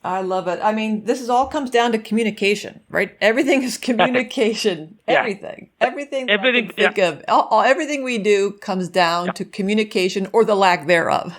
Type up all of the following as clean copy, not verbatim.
I love it. I mean, this is all comes down to communication, right? Everything is communication. Yeah. Everything that I Everything. can think of. Everything we do comes down to communication or the lack thereof.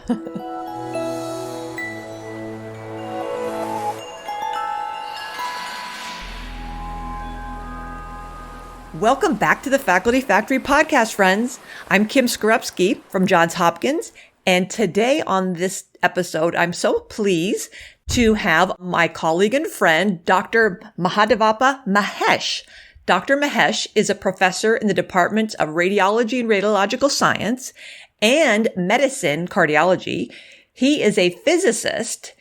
Welcome back to the Faculty Factory podcast, friends. I'm Kim Skorupski from Johns Hopkins. And today on this episode, I'm so pleased to have my colleague and friend, Dr. Mahadevappa Mahesh. Dr. Mahesh is a professor in the Department of Radiology and Radiological Science and Medicine Cardiology. He is a physicist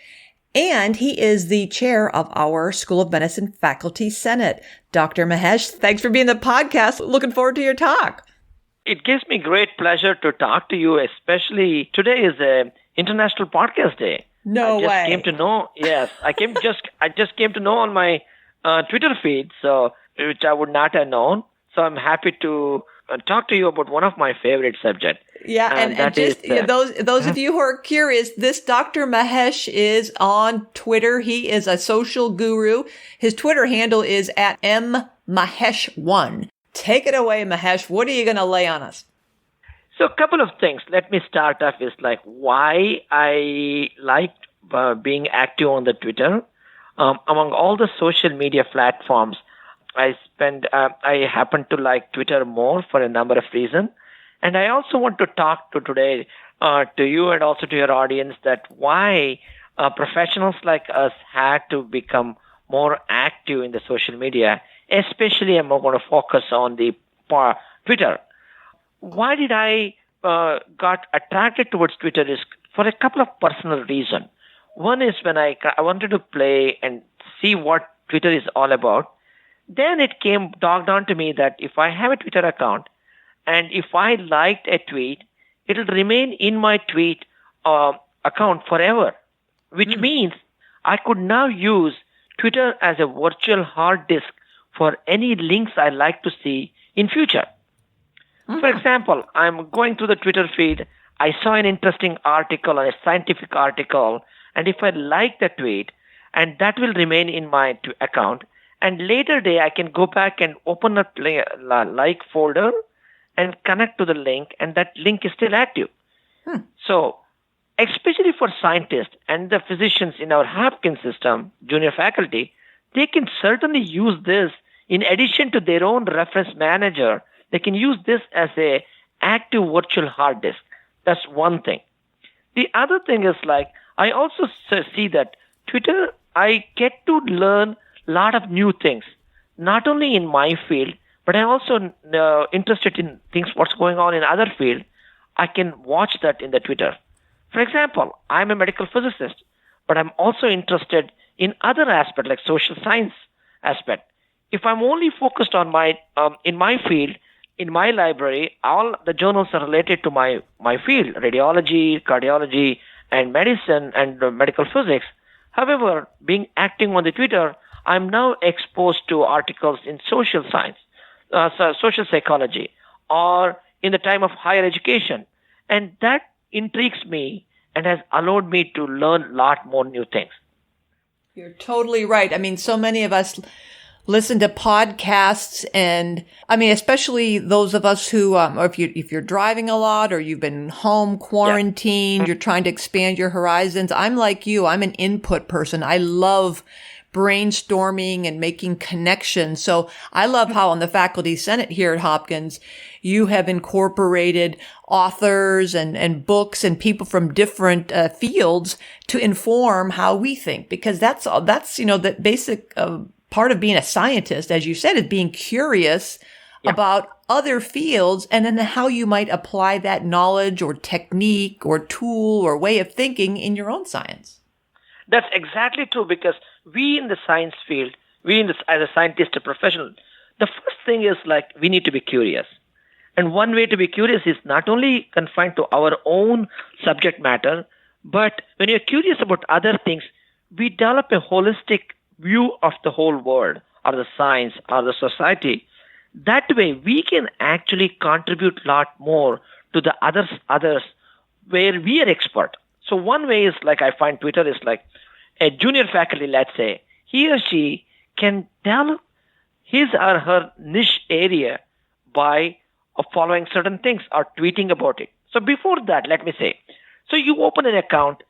and he is the chair of our School of Medicine Faculty Senate. Dr. Mahesh, thanks for being on the podcast. Looking forward to your talk. It gives me great pleasure to talk to you, especially today is a International Podcast Day. No way. I just came to know, yes, I just came to know on my Twitter feed, so which I would not have known. So I'm happy to talk to you about one of my favorite subjects. Yeah, and just those of you who are curious, this Dr. Mahesh is on Twitter. He is a social guru. His Twitter handle is at mmahesh1. Take it away, Mahesh. What are you going to lay on us? So a couple of things. Let me start off with like why I liked being active on the Twitter. Among all the social media platforms, I happen to like Twitter more for a number of reasons. And I also want to talk to today to you and also to your audience that why professionals like us had to become more active in the social media. Especially, I'm going to focus on the Twitter. Why did I got attracted towards Twitter is for a couple of personal reasons. One is when I wanted to play and see what Twitter is all about. Then it dawned on to me that if I have a Twitter account and if I liked a tweet, it'll remain in my tweet account forever, which means I could now use Twitter as a virtual hard disk for any links I like to see in future. For example, I'm going through the Twitter feed. I saw an interesting article, a scientific article, and if I like the tweet, and that will remain in my account, and later day I can go back and open up like folder and connect to the link, and that link is still active. So, especially for scientists and the physicians in our Hopkins system, junior faculty, they can certainly use this in addition to their own reference manager. They can use this as a active virtual hard disk. That's one thing. The other thing is like, I also see that Twitter, I get to learn a lot of new things, not only in my field, but I'm also interested in things, what's going on in other field. I can watch that in the Twitter. For example, I'm a medical physicist, but I'm also interested in other aspects like social science aspect. If I'm only focused on my in my field, in my library, all the journals are related to my field, radiology, cardiology, and medicine and medical physics. However, acting on the Twitter, I'm now exposed to articles in social science, social psychology, or in the time of higher education. And that intrigues me and has allowed me to learn a lot more new things. You're totally right. I mean, so many of us listen to podcasts, and I mean, especially those of us who, or if you're driving a lot or you've been home quarantined, you're trying to expand your horizons. I'm like you. I'm an input person. I love brainstorming and making connections. So I love how on the Faculty Senate here at Hopkins, you have incorporated authors and books and people from different fields to inform how we think, because that's the basic part of being a scientist, as you said, is being curious about other fields and then how you might apply that knowledge or technique or tool or way of thinking in your own science. That's exactly true, because we in the science field, as a scientist, a professional, the first thing is like we need to be curious. And one way to be curious is not only confined to our own subject matter, but when you're curious about other things, we develop a holistic view of the whole world or the science or the society. That way, we can actually contribute a lot more to the others where we are expert. So one way is like I find Twitter is like a junior faculty, let's say, he or she can develop his or her niche area by following certain things or tweeting about it. So before that, let me say, so you open an account,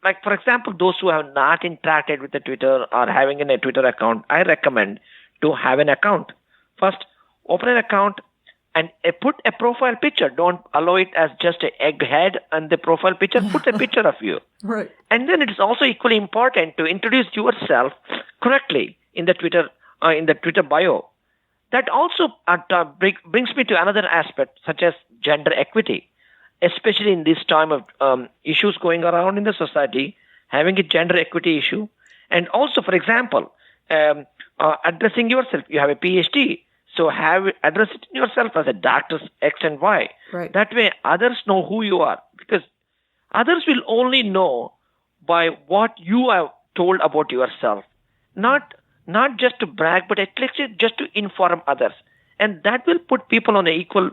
like for example, those who have not interacted with the Twitter or having a Twitter account, I recommend to have an account. First, open an account and put a profile picture. Don't allow it as just an egghead and the profile picture. Put a picture of you. Right. And then it is also equally important to introduce yourself correctly in the Twitter bio. That also brings me to another aspect, such as gender equity, especially in this time of issues going around in the society, having a gender equity issue. And also, for example, addressing yourself. You have a PhD, so address it yourself as a doctor's X and Y. Right. That way, others know who you are, because others will only know by what you have told about yourself, not just to brag, but at least just to inform others. And that will put people on an equal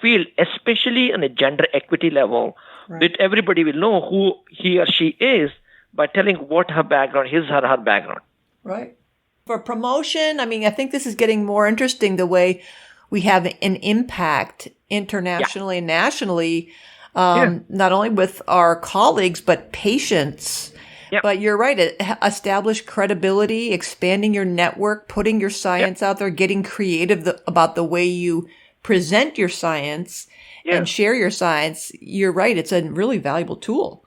field, especially on a gender equity level, that everybody will know who he or she is by telling what her background, his or her background. Right. For promotion, I mean, I think this is getting more interesting, the way we have an impact internationally and nationally, not only with our colleagues, but patients. Yep. But you're right. Establish credibility, expanding your network, putting your science out there, getting creative about the way you present your science and share your science. You're right. It's a really valuable tool.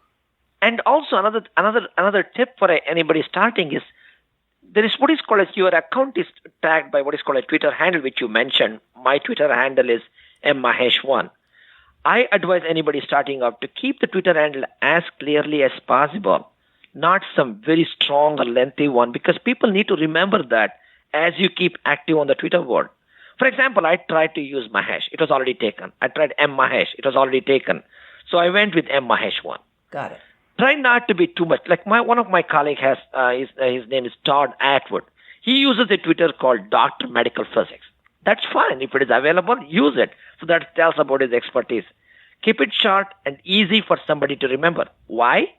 And also another tip for anybody starting is, there is what is called as your account is tagged by what is called a Twitter handle, which you mentioned. My Twitter handle is Mahesh1. I advise anybody starting up to keep the Twitter handle as clearly as possible, not some very strong or lengthy one, because people need to remember that as you keep active on the Twitter world. For example, I tried to use Mahesh. It was already taken. I tried Mahesh. It was already taken. So I went with Mahesh1. Got it. Try not to be too much. Like one of my colleagues has, his name is Todd Atwood. He uses a Twitter called Dr. Medical Physics. That's fine. If it is available, use it. So that tells about his expertise. Keep it short and easy for somebody to remember. Why?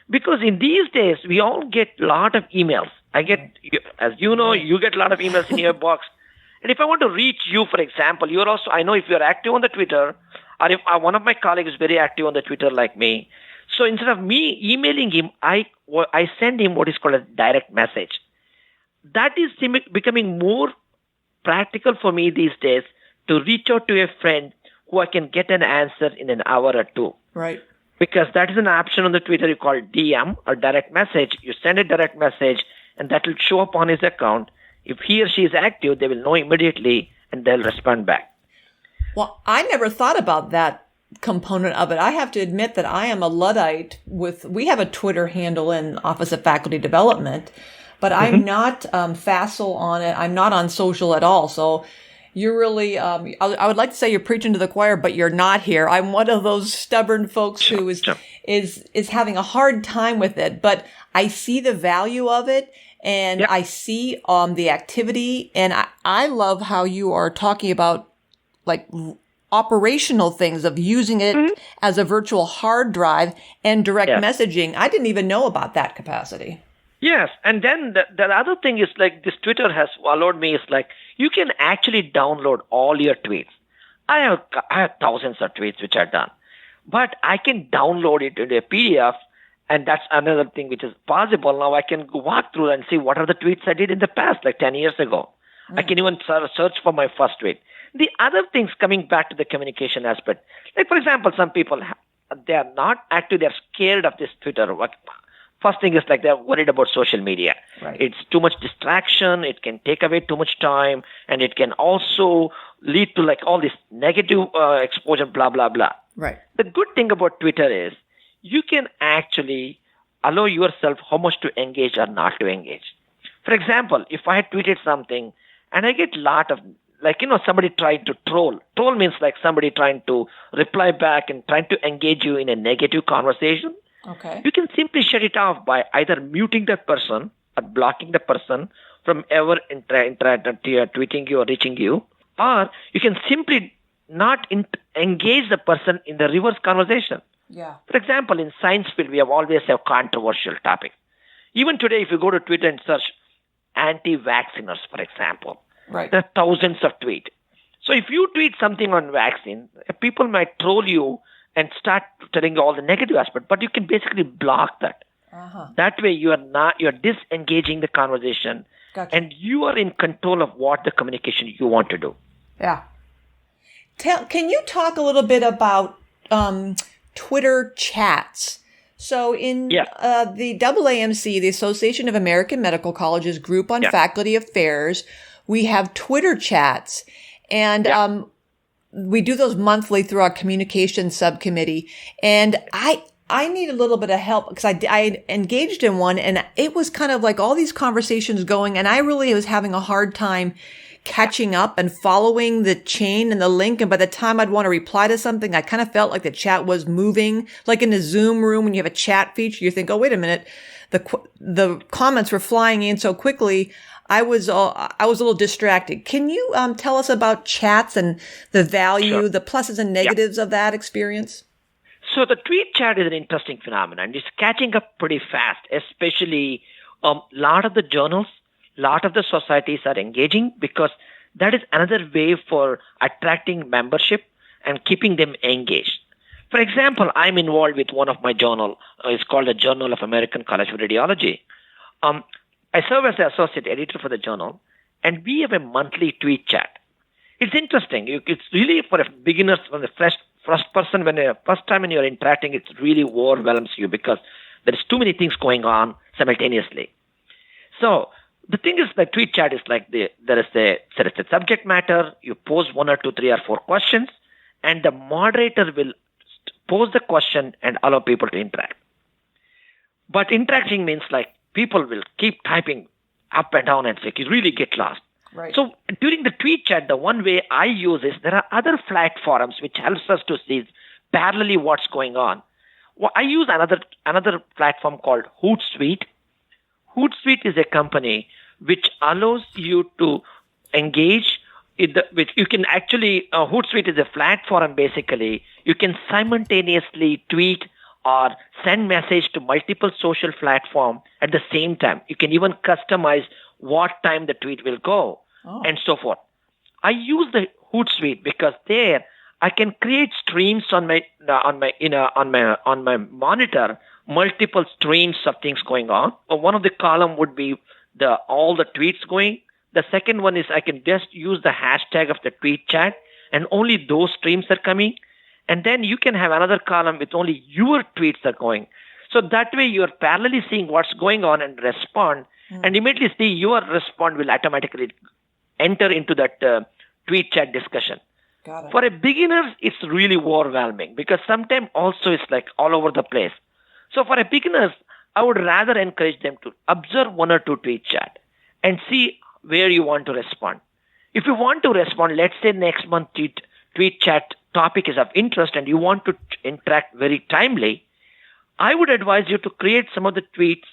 Because in these days, we all get a lot of emails. As you know, you get a lot of emails in your box. And if I want to reach you, for example, I know if you're active on the Twitter, or if one of my colleagues is very active on the Twitter like me, so instead of me emailing him, I send him what is called a direct message. That is becoming more practical for me these days, to reach out to a friend who I can get an answer in an hour or two. Right. Because that is an option on the Twitter you call DM or direct message. You send a direct message and that will show up on his account. If he or she is active, they will know immediately and they'll respond back. Well, I never thought about that component of it. I have to admit that I am a Luddite we have a Twitter handle in Office of Faculty Development, but I'm not facile on it. I'm not on social at all. So you're really, I would like to say you're preaching to the choir, but you're not here. I'm one of those stubborn folks who is having a hard time with it, but I see the value of it. And I see the activity, and I love how you are talking about like operational things of using it as a virtual hard drive and direct messaging. I didn't even know about that capacity. Yes, and then the other thing is, like, this Twitter has allowed me is like, you can actually download all your tweets. I have thousands of tweets which are done, but I can download it into a PDF. And that's another thing which is possible. Now I can walk through and see what are the tweets I did in the past, like 10 years ago. I can even search for my first tweet. The other things, coming back to the communication aspect, like for example, some people, they are not active, they're scared of this Twitter. First thing is like they're worried about social media. Right. It's too much distraction, it can take away too much time, and it can also lead to like all this negative exposure, blah, blah, blah. Right. The good thing about Twitter is, you can actually allow yourself how much to engage or not to engage. For example, if I had tweeted something and I get a lot of, somebody trying to troll. Troll means like somebody trying to reply back and trying to engage you in a negative conversation. Okay. You can simply shut it off by either muting that person or blocking the person from ever tweeting you or reaching you. Or you can simply not engage the person in the reverse conversation. Yeah. For example, in science field, we have always have controversial topics. Even today, if you go to Twitter and search anti-vacciners, for example, Right. there are thousands of tweets. So if you tweet something on vaccine, people might troll you and start telling you all the negative aspects, but you can basically block that. Uh-huh. That way you're disengaging the conversation. Gotcha. And you are in control of what the communication you want to do. Yeah. Can you talk a little bit about Twitter chats? So in the AAMC, the Association of American Medical Colleges group on faculty affairs, we have Twitter chats. And we do those monthly through our communications subcommittee. And I need a little bit of help because I engaged in one, and it was kind of like all these conversations going, and I really was having a hard time catching up and following the chain and the link. And by the time I'd want to reply to something, I kind of felt like the chat was moving, like in the Zoom room when you have a chat feature. You think, oh, wait a minute, the comments were flying in so quickly. I was a little distracted. Can you tell us about chats and the value, the pluses and negatives of that experience? So the tweet chat is an interesting phenomenon. It's catching up pretty fast, especially a lot of the journals, a lot of the societies are engaging because that is another way for attracting membership and keeping them engaged. For example, I'm involved with one of my journal. It's called the Journal of American College of Radiology. I serve as the associate editor for the journal, and we have a monthly tweet chat. It's interesting. It's really for a beginners, for the first person, first time when you're interacting, it really overwhelms you because there's too many things going on simultaneously. So the thing is, the tweet chat is like there is the subject matter. You pose 1 or 2, 3 or 4 questions, and the moderator will pose the question and allow people to interact. But interacting means like people will keep typing up and down and say, you really get lost. Right. So during the tweet chat, the one way I use is there are other platforms which helps us to see parallelly what's going on. Well, I use another platform called Hootsuite. Hootsuite is a company which allows you to engage which you can actually, Hootsuite is a platform basically. You can simultaneously tweet or send message to multiple social platforms at the same time. You can even customize what time the tweet will go and so forth. I use the Hootsuite because there I can create streams on my monitor, multiple streams of things going on. One of the column would be all the tweets going. The second one is I can just use the hashtag of the tweet chat and only those streams are coming. And then you can have another column with only your tweets are going. So that way you're parallelly seeing what's going on and respond and immediately see your response will automatically enter into that tweet chat discussion. Got it. For a beginner, it's really overwhelming because sometimes also it's like all over the place. So for a beginners, I would rather encourage them to observe 1 or 2 tweet chat and see where you want to respond. If you want to respond, let's say next month tweet chat topic is of interest and you want to interact very timely, I would advise you to create some of the tweets,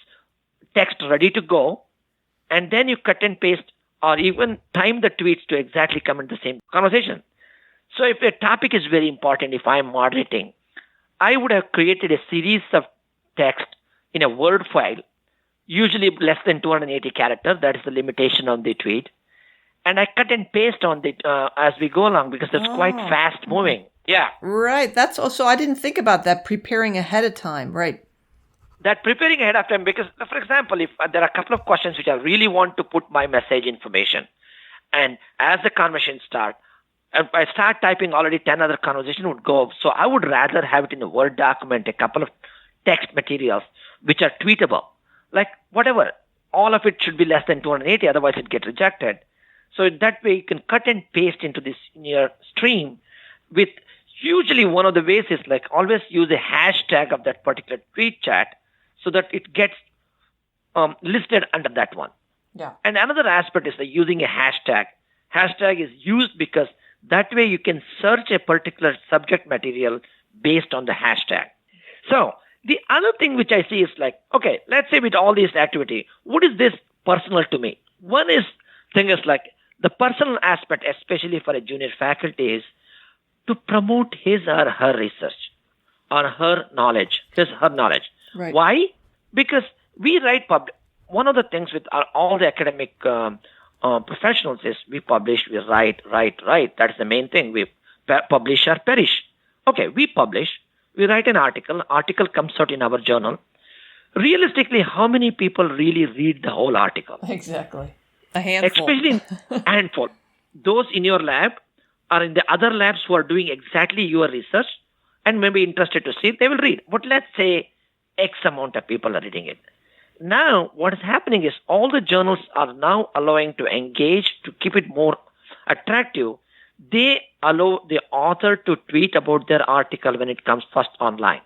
text ready to go, and then you cut and paste or even time the tweets to exactly come in the same conversation. So if a topic is very important, if I'm moderating, I would have created a series of text in a Word file, usually less than 280 characters. That is the limitation on the tweet. And I cut and paste on the as we go along because it's quite fast moving. Yeah. Right. That's also, I didn't think about that, preparing ahead of time. Right. That preparing ahead of time because, for example, if there are a couple of questions which I really want to put my message information, and as the conversation starts, if I start typing already 10 other conversation would go. So I would rather have it in a Word document, a couple of text materials which are tweetable. Like whatever, all of it should be less than 280, otherwise it gets rejected. So that way you can cut and paste into this in your stream with usually one of the ways is like always use a hashtag of that particular tweet chat so that it gets listed under that one. Yeah. And another aspect is using a hashtag. Hashtag is used because that way you can search a particular subject material based on the hashtag. So the other thing which I see is like, okay, let's say with all these activity, what is this personal to me? One thing is like the personal aspect, especially for a junior faculty, is to promote his or her research or her knowledge, her knowledge. Right. Why? Because we write one of the things with all the academic professionals is we publish, we write. That's the main thing. We publish or perish. Okay, we publish, we write an article. Article comes out in our journal. Realistically, how many people really read the whole article? Exactly. A handful. Especially a handful. Those in your lab or in the other labs who are doing exactly your research and maybe interested to see, they will read. But let's say X amount of people are reading it. Now, what is happening is all the journals are now allowing to engage, to keep it more attractive. They allow the author to tweet about their article when it comes first online.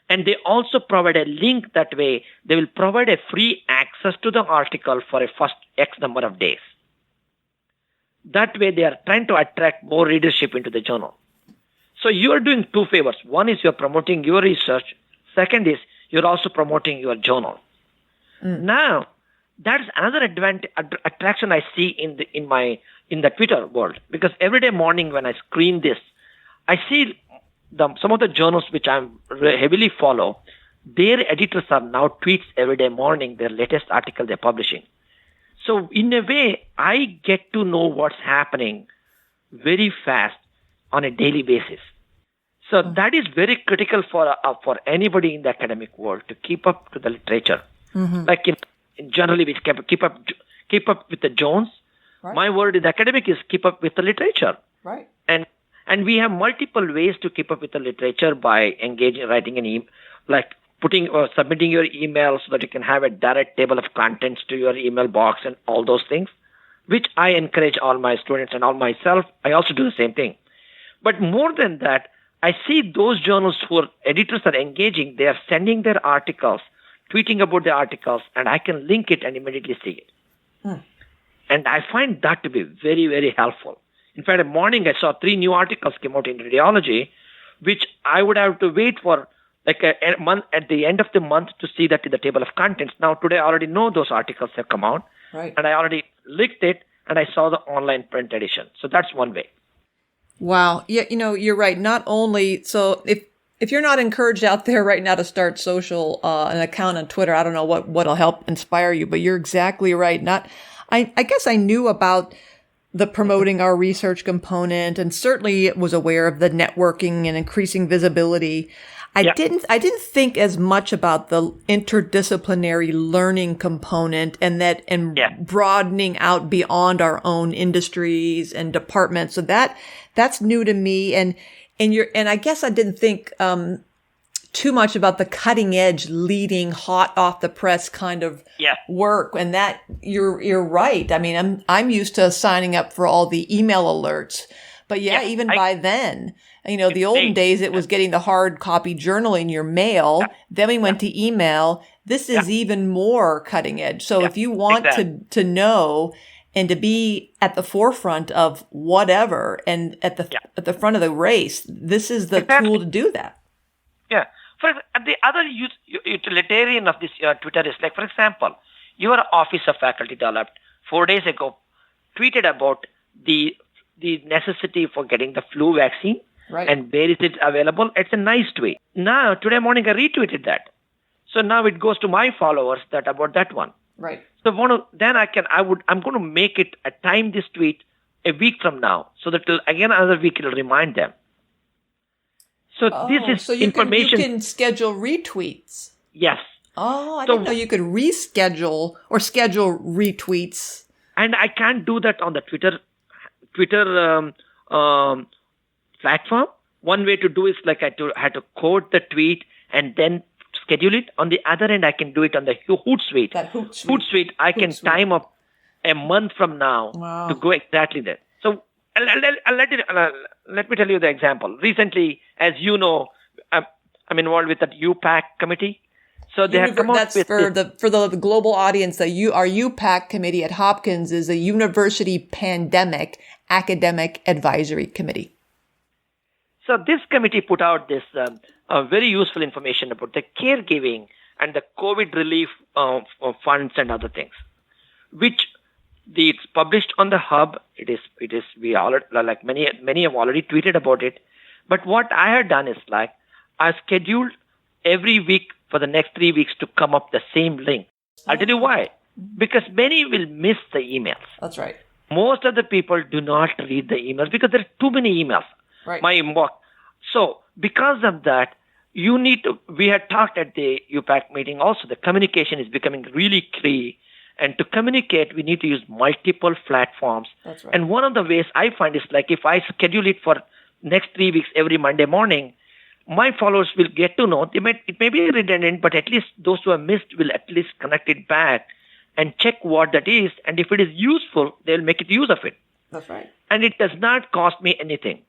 And they also provide a link that way. They will provide a free access to the article for a first X number of days. That way, they are trying to attract more readership into the journal. So you are doing two favors. One is you're promoting your research. Second is you're also promoting your journal. Now, that's another attraction I see in the Twitter world, because every day morning when I screen this, I see some of the journals which I heavily follow. Their editors are now tweets every day morning their latest article they're publishing. So in a way, I get to know what's happening very fast on a daily basis. So that is very critical for anybody in the academic world to keep up to the literature. Like in generally, we keep up with the Jones. Right. My word in academic is keep up with the literature. Right. And we have multiple ways to keep up with the literature by engaging, writing an email, like putting or submitting your email so that you can have a direct table of contents to your email box and all those things, which I encourage all my students and all myself. I also do the same thing. But more than that, I see those journals who editors are engaging. They are sending their articles, tweeting about the articles, and I can link it and immediately see it. And I find that to be very, very helpful. In fact, a morning I saw 3 new articles came out in Radiology, which I would have to wait for like a month at the end of the month to see that in the table of contents. Now today I already know those articles have come out, Right. and I already linked it, and I saw the online print edition. So that's one way. Wow. Yeah, you're right. Not only, so if you're not encouraged out there right now to start an account on Twitter, I don't know what'll help inspire you, but you're exactly right. I guess I knew about the promoting our research component and certainly was aware of the networking and increasing visibility. I didn't think as much about the interdisciplinary learning component and broadening out beyond our own industries and departments. So that's new to me. And I guess I didn't think, too much about the cutting edge, leading, hot off the press kind of work. And that you're right. I mean, I'm used to signing up for all the email alerts, but by then, the olden days, it was getting the hard copy journal in your mail. Then we went to email. This is even more cutting edge. So if you want to know and to be at the forefront of whatever and at the front of the race, this is the tool to do that. Yeah. The other utilitarian of this Twitter is like, for example, your Office of Faculty Development 4 days ago tweeted about the necessity for getting the flu vaccine. Right. And where is it available? It's a nice tweet. Now, today morning, I retweeted that. So now it goes to my followers about that one. Right. So I'm going to make it time this tweet a week from now, so that again another week it'll remind them. So this is information. You can schedule retweets. Yes. Oh, I didn't know you could reschedule or schedule retweets. And I can't do that on the Twitter platform. One way to do is like I had to code the tweet and then schedule it. On the other end, I can do it on the Hootsuite. That Hootsuite. I can time up a month from now to go exactly there. So let me tell you the example. Recently, as you know, I'm involved with that UPAC committee. So they have come up with for the global audience. Our UPAC committee at Hopkins is a University Pandemic Academic Advisory Committee. So this committee put out this very useful information about the caregiving and the COVID relief funds and other things, which it's published on the Hub. We all, like many have already tweeted about it. But what I had done is like I scheduled every week for the next 3 weeks to come up the same link. I'll tell you why. Because many will miss the emails. That's right. Most of the people do not read the emails because there are too many emails. Right. My inbox. So because of that, we had talked at the UPAC meeting also, the communication is becoming really key. And to communicate, we need to use multiple platforms. That's right. And one of the ways I find is like if I schedule it for next 3 weeks every Monday morning, my followers will get to know. It may be redundant, but at least those who have missed will at least connect it back and check what that is. And if it is useful, they'll make it use of it. That's right. And it does not cost me anything.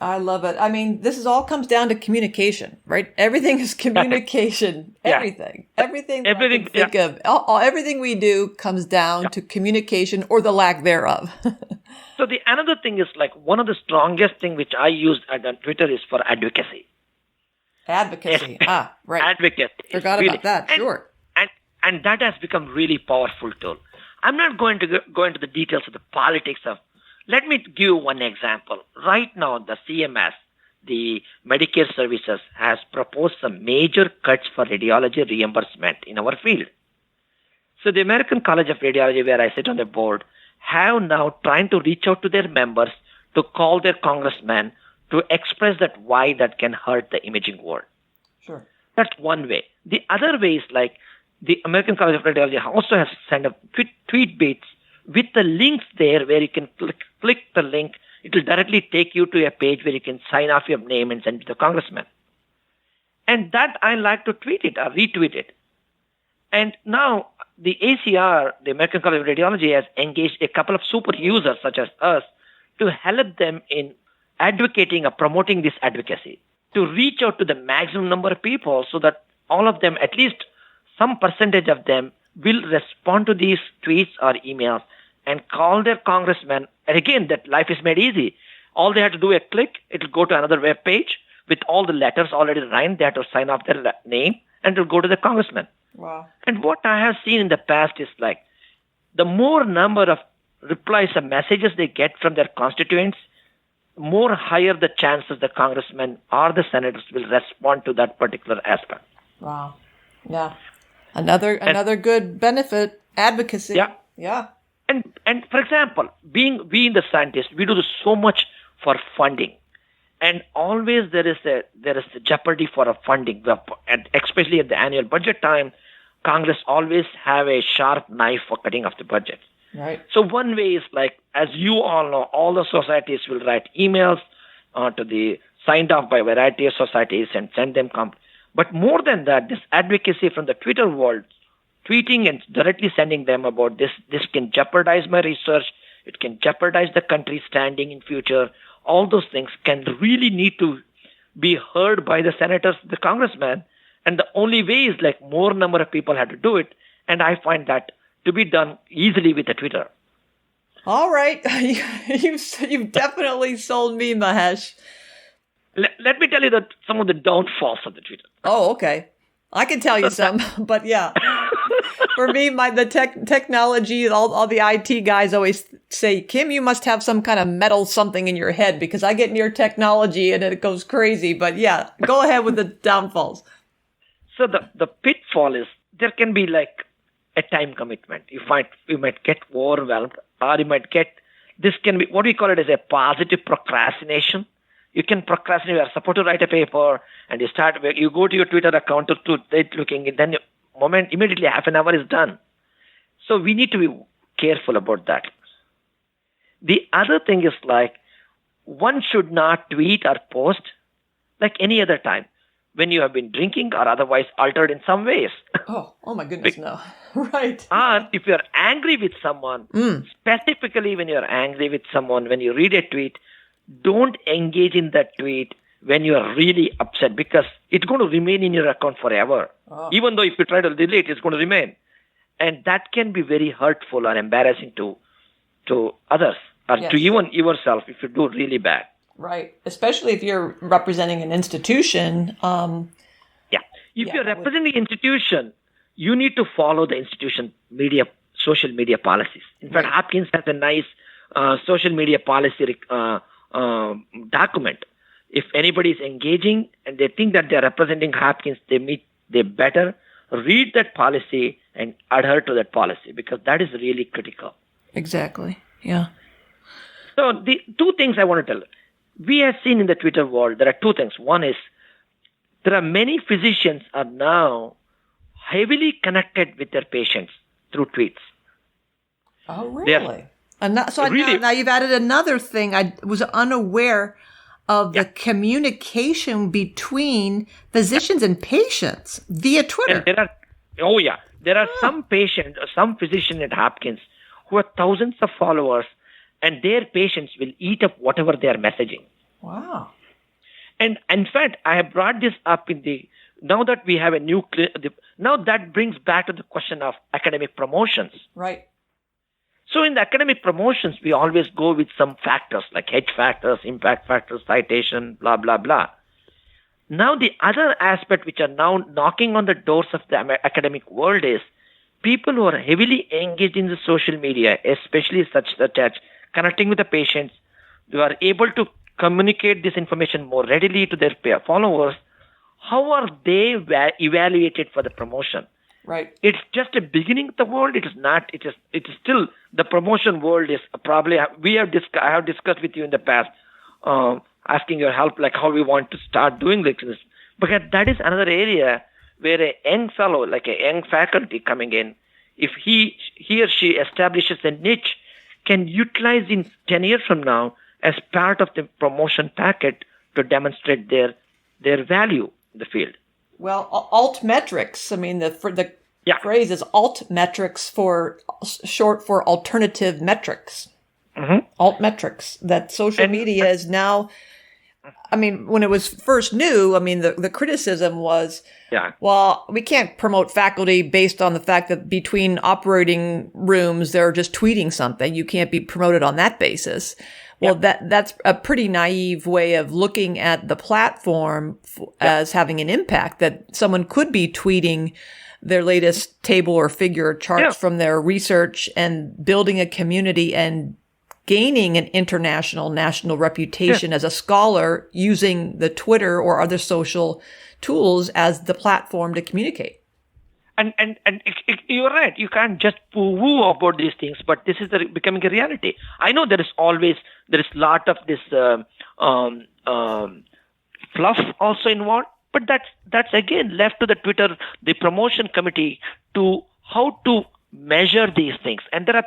I love it. I mean, this all comes down to communication, right? Everything is communication. Yeah. Everything I can Everything. think of. Everything we do comes down to communication or the lack thereof. So the another thing is like one of the strongest thing which I use on Twitter is for advocacy. Advocacy. Right. Advocacy. Forgot about that. Sure. And that has become really powerful tool. I'm not going to go into the details of the politics of. Let me give you one example. Right now, the CMS, the Medicare Services, has proposed some major cuts for radiology reimbursement in our field. So the American College of Radiology, where I sit on the board, have now trying to reach out to their members to call their congressmen to express that why that can hurt the imaging world. Sure. That's one way. The other way is like the American College of Radiology also has sent up tweet beats with the links there where you can click the link. It will directly take you to a page where you can sign off your name and send it to the congressman. And that I like to tweet it or retweet it. And now the ACR, the American College of Radiology, has engaged a couple of super users such as us to help them in advocating or promoting this advocacy, to reach out to the maximum number of people so that all of them, at least some percentage of them, will respond to these tweets or emails and call their congressman. And again, that life is made easy. All they have to do is click. It will go to another web page with all the letters already written. They have to sign off their name and it will go to the congressman. Wow. And what I have seen in the past is like the more number of replies or messages they get from their constituents, more higher the chances the congressmen or the senators will respond to that particular aspect. Wow. Yeah. Another good benefit, advocacy. Yeah. Yeah. And for example, being the scientists, we do so much for funding. And always there is a jeopardy for a funding. And especially at the annual budget time, Congress always have a sharp knife for cutting off the budget. Right. So one way is like, as you all know, all the societies will write emails to the signed off by a variety of societies and send them. But more than that, this advocacy from the Twitter world, tweeting and directly sending them about this can jeopardize my research. It can jeopardize the country's standing in future. All those things can really need to be heard by the senators, the congressmen. And the only way is like more number of people have to do it. And I find that to be done easily with the Twitter. All right. You've definitely sold me, Mahesh. Let me tell you that some of the downfalls of the Twitter. Oh, okay. I can tell you some, but yeah. For me, the technology, all the IT guys always say, Kim, you must have some kind of metal something in your head because I get near technology and it goes crazy. But yeah, go ahead with the downfalls. So the pitfall is there can be like a time commitment. You might get overwhelmed, or you might get, this can be, what we call it as a positive procrastination. You can procrastinate. You are supposed to write a paper and you go to your Twitter account to looking, and then immediately half an hour is done. So we need to be careful about that. The other thing is like, one should not tweet or post like any other time when you have been drinking or otherwise altered in some ways. Oh my goodness, no. Right. Or if you're angry with someone, specifically when you're angry with someone, when you read a tweet, don't engage in that tweet when you are really upset because it's going to remain in your account forever. Oh. Even though if you try to delete, it's going to remain. And that can be very hurtful or embarrassing to others or to even yourself if you do really bad. Right. Especially if you're representing an institution. If you're representing an institution, you need to follow the institution social media policies. In fact, Hopkins has a nice social media policy document. If anybody is engaging and they think that they're representing Hopkins, they they better read that policy and adhere to that policy, because that is really critical. Exactly. Yeah. So the two things I want to tell. We have seen in the Twitter world, there are two things. One is there are many physicians are now heavily connected with their patients through tweets. Oh, really? Now you've added another thing. I was unaware of the communication between physicians and patients via Twitter. And there are some patients, some physicians at Hopkins who have thousands of followers, and their patients will eat up whatever they are messaging. Wow. And in fact, I have brought this up now that we have a new, now that brings back to the question of academic promotions. Right. So in the academic promotions, we always go with some factors like H factors, impact factors, citation, blah, blah, blah. Now the other aspect which are now knocking on the doors of the academic world is people who are heavily engaged in the social media, especially such as connecting with the patients, who are able to communicate this information more readily to their followers. How are they evaluated for the promotion? Right. It's just a beginning of the world. It is not. It is still the promotion world is probably. I have discussed with you in the past, asking your help, like how we want to start doing this. Because that is another area where a young fellow, like a young faculty coming in, if he or she establishes a niche, can utilize in 10 years from now as part of the promotion packet to demonstrate their value in the field. Well, altmetrics. I mean, the phrase is altmetrics short for alternative metrics. Mm-hmm. Altmetrics. That social media is now. I mean, when it was first new, I mean, the criticism was, well, we can't promote faculty based on the fact that between operating rooms they're just tweeting something. You can't be promoted on that basis. Well, that's a pretty naive way of looking at the platform as having an impact, that someone could be tweeting their latest table or figure or charts from their research and building a community and gaining an national reputation as a scholar using the Twitter or other social tools as the platform to communicate. And you're right. You can't just poo-woo about these things, but this is becoming a reality. I know there is a lot of this fluff also involved, but that's again left to the Twitter, the promotion committee, to how to measure these things. And there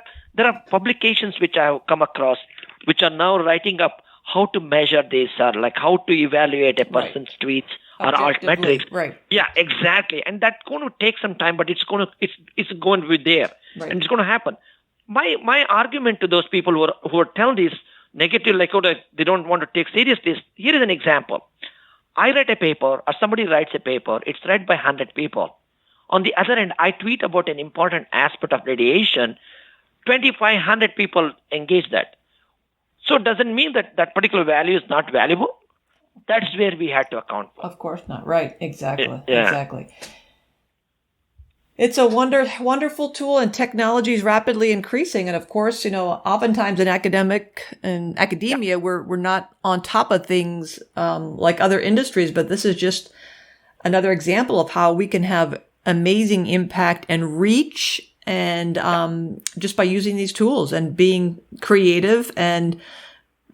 are publications which I have come across which are now writing up how to measure this, or like how to evaluate a person's tweets or altmetrics. Right. Yeah, exactly. And that's going to take some time, but it's going to be there, and it's going to happen. My argument to those people who are telling this negative, like they don't want to take seriously. Here is an example. I write a paper, or somebody writes a paper. It's read by 100 people. On the other end, I tweet about an important aspect of radiation. 2,500 people engage that. So it doesn't mean that particular value is not valuable. That's where we had to account for. Of course not. Right. Exactly. Yeah. Exactly. It's a wonderful tool, and technology is rapidly increasing. And of course, oftentimes in academia, we're not on top of things like other industries, but this is just another example of how we can have amazing impact and reach, and just by using these tools and being creative and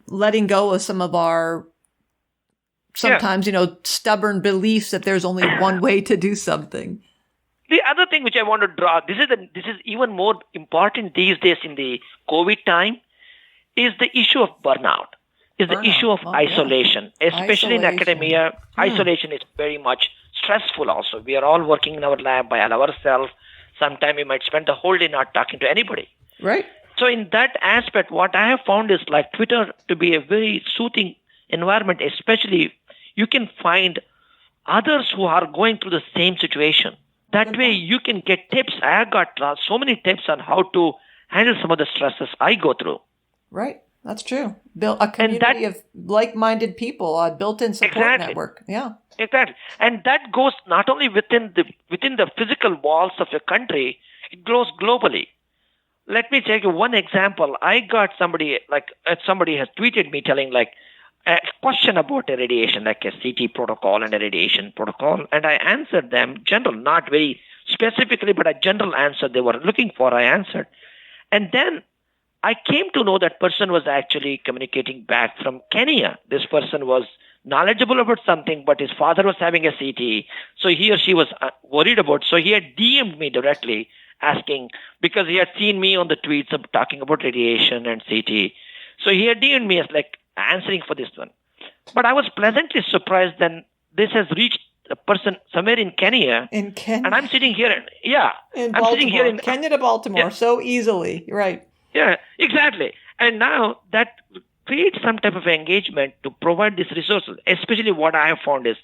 letting go of some of our sometimes, stubborn beliefs that there's only one way to do something. The other thing which I want to draw, this is even more important these days in the COVID time, is the issue of burnout, is the issue of isolation, especially in academia. Isolation is very much stressful also. We are all working in our lab by ourselves. Sometimes we might spend the whole day not talking to anybody. Right. So in that aspect, what I have found is like Twitter to be a very soothing environment, especially you can find others who are going through the same situation. That way you can get tips. I have got so many tips on how to handle some of the stresses I go through. Right. That's true. Build a community of like-minded people, a built-in support network. Yeah. Exactly. And that goes not only within the physical walls of your country, it goes globally. Let me take you one example. I got somebody has tweeted me telling a question about a radiation, like a CT protocol and a radiation protocol, and I answered them general, not very specifically, but a general answer they were looking for, I answered. And then I came to know that person was actually communicating back from Kenya. This person was knowledgeable about something, but his father was having a CT, so he or she was worried about. So he had DM'd me directly asking, because he had seen me on the tweets of talking about radiation and CT. So he had DM'd me as like answering for this one. But I was pleasantly surprised then this has reached a person somewhere in Kenya. In Kenya. And I'm sitting here, I'm Baltimore. sitting here in Kenya to Baltimore, so easily, right. Yeah, exactly. And now that creates some type of engagement to provide these resources. Especially what I have found is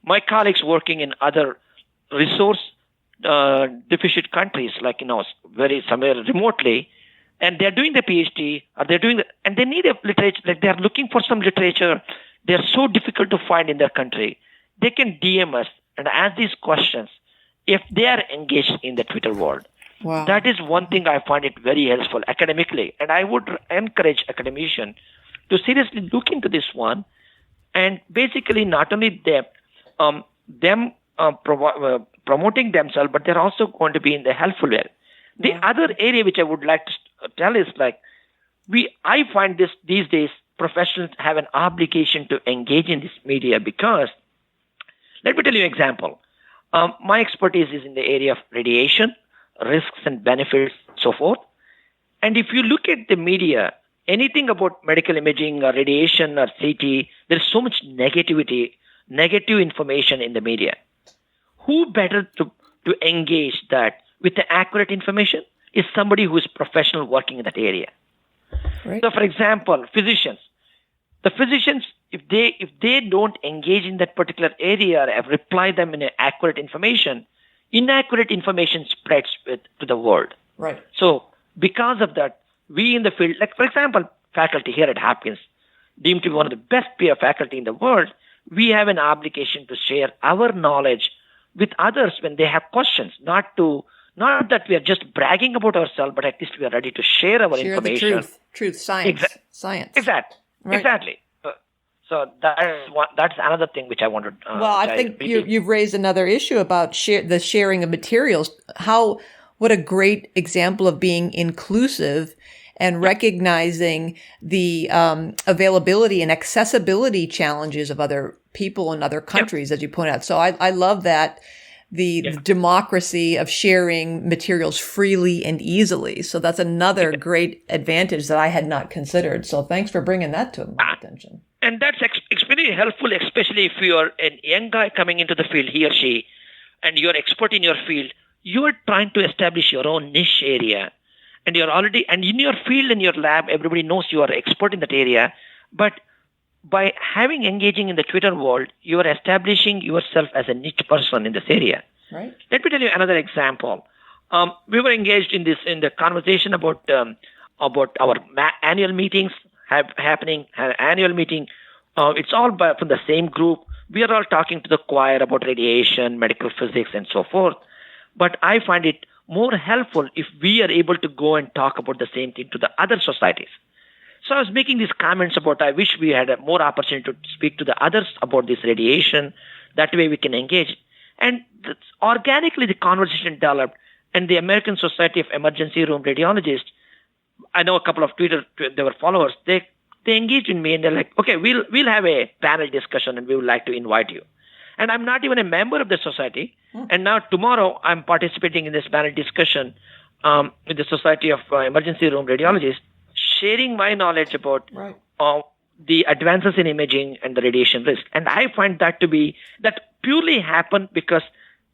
my colleagues working in other resource deficient countries, like, very somewhere remotely, and they're doing the PhD, or they're doing and they need a literature, like they're looking for some literature. They're so difficult to find in their country. They can DM us and ask these questions if they are engaged in the Twitter world. Wow. That is one thing I find it very helpful academically. And I would encourage academicians to seriously look into this one. And basically not only promoting themselves, but they're also going to be in the helpful way. The other area which I would like to tell is like, I find these days professionals have an obligation to engage in this media because, let me tell you an example. My expertise is in the area of radiation, risks and benefits, so forth. And if you look at the media, anything about medical imaging or radiation or CT, there's so much negative information in the media. Who better to engage that with the accurate information is somebody who is professional working in that area. Right. So, for example, physicians. The physicians, if they don't engage in that particular area or reply them in accurate information, inaccurate information spreads to the world. Right. So because of that, we in the field, like for example, faculty here at Hopkins, deemed to be one of the best peer faculty in the world, we have an obligation to share our knowledge with others when they have questions, not that we are just bragging about ourselves, but at least we are ready to share our information. The truth, science. Science. Exactly. Right. Exactly. So that's another thing which I wanted. Well, I think you've raised another issue about the sharing of materials. What a great example of being inclusive and recognizing the availability and accessibility challenges of other people in other countries, as you point out. So I love that. The democracy of sharing materials freely and easily. So that's another great advantage that I had not considered. So thanks for bringing that to my attention. And that's extremely helpful, especially if you are a young guy coming into the field, he or she, and you're expert in your field. You're trying to establish your own niche area. And you're already, and in your field, in your lab, everybody knows you are expert in that area. But by engaging in the Twitter world, you are establishing yourself as a niche person in this area. Right. Let me tell you another example. We were engaged in the conversation about our annual meetings happening. Annual meeting. It's all from the same group. We are all talking to the choir about radiation, medical physics, and so forth. But I find it more helpful if we are able to go and talk about the same thing to the other societies. So I was making these comments about I wish we had a more opportunity to speak to the others about this radiation. That way we can engage. And organically the conversation developed. And the American Society of Emergency Room Radiologists, I know a couple of they were followers, they engaged in me and they're like, okay, we'll have a panel discussion and we would like to invite you. And I'm not even a member of the society. And now tomorrow I'm participating in this panel discussion with the Society of Emergency Room Radiologists, sharing my knowledge about the advances in imaging and the radiation risk. And I find that that purely happened because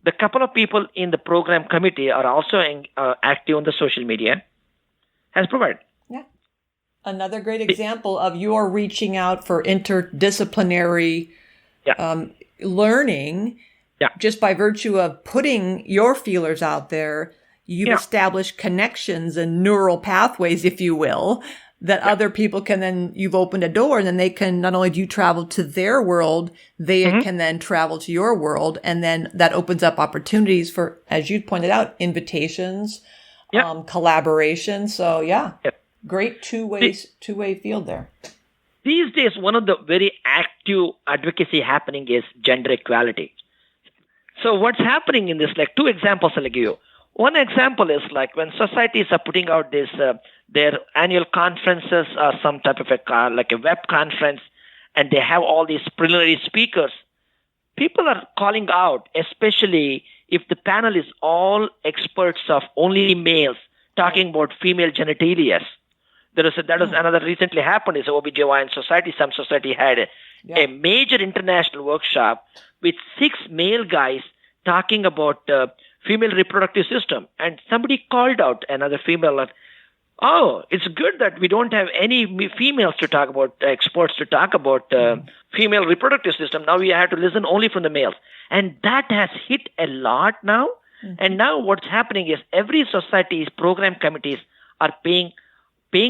the couple of people in the program committee are also active on the social media has provided. Yeah. Another great example of your reaching out for interdisciplinary learning. Yeah. Just by virtue of putting your feelers out there, you've established connections and neural pathways, if you will, that other people can then, you've opened a door and then they can, not only do you travel to their world, they can then travel to your world. And then that opens up opportunities for, as you pointed out, invitations, collaboration. So great two-way field there. these days, one of the very active advocacy happening is gender equality. So what's happening in this, like two examples I'll give you. One example is like when societies are putting out this, their annual conferences or some type of like a web conference, and they have all these preliminary speakers. People are calling out, especially if the panel is all experts of only males talking about female genitalia. That is another recently happened is OBGYN society. Some society had a major international workshop with 6 male guys talking about female reproductive system. And somebody called out another female like, oh, it's good that we don't have any females to talk about, experts to talk about female reproductive system. Now we have to listen only from the males. And that has hit a lot now. Mm-hmm. And now what's happening is every society's program committees are paying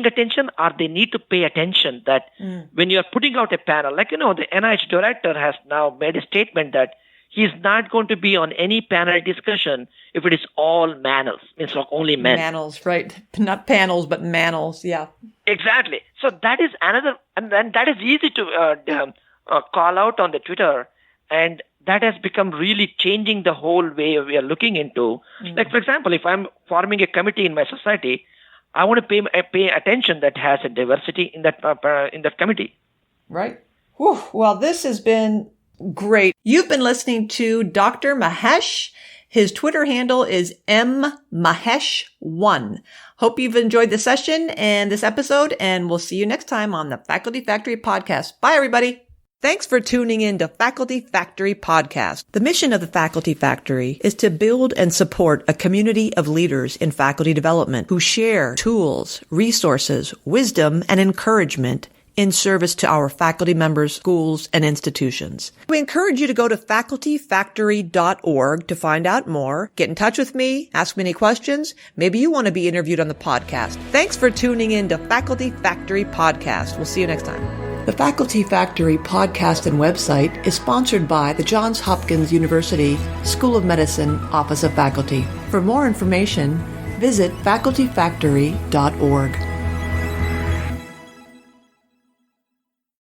attention, or they need to pay attention that when you're putting out a panel, like, the NIH director has now made a statement that he's not going to be on any panel discussion if it is all manels, means like only men. Manels, right. Not panels, but manels, yeah. Exactly. So that is another, and then that is easy to call out on the Twitter, and that has become really changing the whole way we are looking into. Like, for example, if I'm forming a committee in my society, I want to pay attention that has a diversity in that committee. Right. Whew. Well, this has been great. You've been listening to Dr. Mahesh. His Twitter handle is mmahesh1. Hope you've enjoyed the session and this episode, and we'll see you next time on the Faculty Factory Podcast. Bye, everybody. Thanks for tuning in to Faculty Factory Podcast. The mission of the Faculty Factory is to build and support a community of leaders in faculty development who share tools, resources, wisdom, and encouragement in service to our faculty members, schools, and institutions. We encourage you to go to facultyfactory.org to find out more, get in touch with me, ask me any questions. Maybe you want to be interviewed on the podcast. Thanks for tuning in to Faculty Factory Podcast. We'll see you next time. The Faculty Factory podcast and website is sponsored by the Johns Hopkins University School of Medicine Office of Faculty. For more information, visit facultyfactory.org.